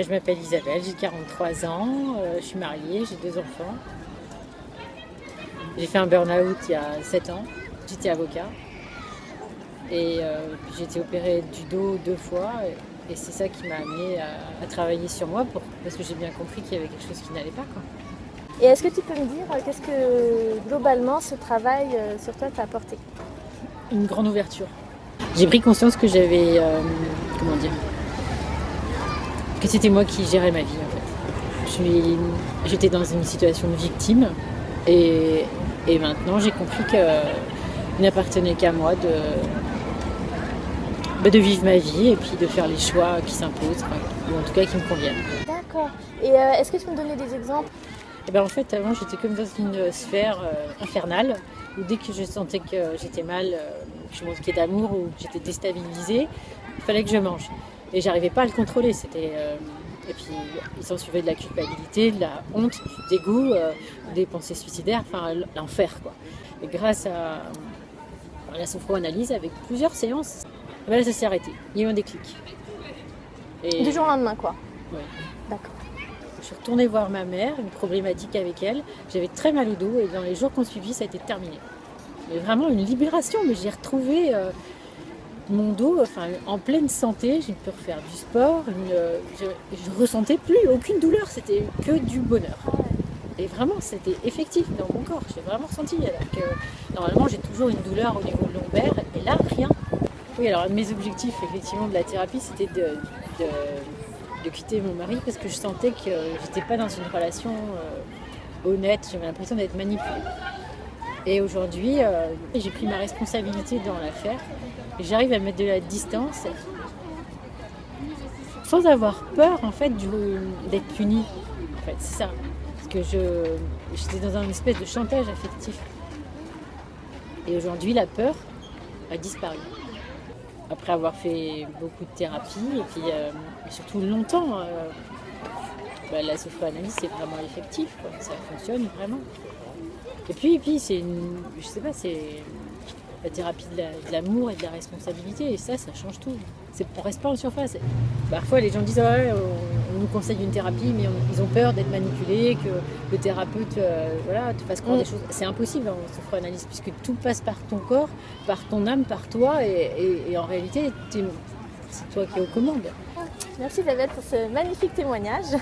Je m'appelle Isabelle, j'ai 43 ans, je suis mariée, j'ai 2 enfants. J'ai fait un burn-out il y a 7 ans, j'étais avocat et puis j'ai été opérée du dos 2 fois et c'est ça qui m'a amenée à travailler sur moi parce que j'ai bien compris qu'il y avait quelque chose qui n'allait pas, quoi. Et est-ce que tu peux me dire qu'est-ce que globalement ce travail sur toi t'a apporté? Une grande ouverture. J'ai pris conscience que j'avais, que c'était moi qui gérais ma vie en fait. J'étais dans une situation de victime et maintenant j'ai compris qu'il n'appartenait qu'à moi de vivre ma vie et puis de faire les choix qui s'imposent, quoi, ou en tout cas qui me conviennent. D'accord. Et est-ce que tu peux me donner des exemples? Et ben en fait avant j'étais comme dans une sphère infernale où dès que je sentais que j'étais mal, que je manquais d'amour ou que j'étais déstabilisée, il fallait que je mange. Et j'arrivais pas à le contrôler. Et puis il s'en suivait de la culpabilité, de la honte, du dégoût, des pensées suicidaires, enfin l'enfer, quoi. Et grâce à la sophroanalyse avec plusieurs séances, ben là ça s'est arrêté. Il y a eu un déclic. Et Du jour au lendemain, quoi. ouais. D'accord. Je suis retournée voir ma mère, une problématique avec elle. J'avais très mal au dos et dans les jours qu'on suivit, ça a été terminé. Mais vraiment une libération, mais j'ai retrouvé mon dos en pleine santé. J'ai pu refaire du sport. Je ressentais plus aucune douleur, c'était que du bonheur. Et vraiment, c'était effectif dans mon corps. J'ai vraiment ressenti. Alors que normalement, j'ai toujours une douleur au niveau de l'ombaire et là, rien. Oui, alors un de mes objectifs, effectivement, de la thérapie, c'était de quitter mon mari parce que je sentais que j'étais pas dans une relation honnête. J'avais l'impression d'être manipulée. Et aujourd'hui, j'ai pris ma responsabilité dans l'affaire et j'arrive à mettre de la distance sans avoir peur en fait d'être punie. En fait, c'est ça. Parce que j'étais dans une espèce de chantage affectif. Et aujourd'hui, la peur a disparu. Après avoir fait beaucoup de thérapie et puis surtout longtemps, la sophroanalyse c'est vraiment effectif, quoi. Ça fonctionne vraiment. Et puis c'est la thérapie de l'amour et de la responsabilité et ça change tout. On reste pas en surface. Parfois les gens disent ouais, on nous conseille une thérapie mais ils ont peur d'être manipulés, que le thérapeute te fasse croire des choses. C'est impossible en sophroanalyse puisque tout passe par ton corps, par ton âme, par toi et en réalité c'est toi qui es aux commandes. Merci Isabelle pour ce magnifique témoignage.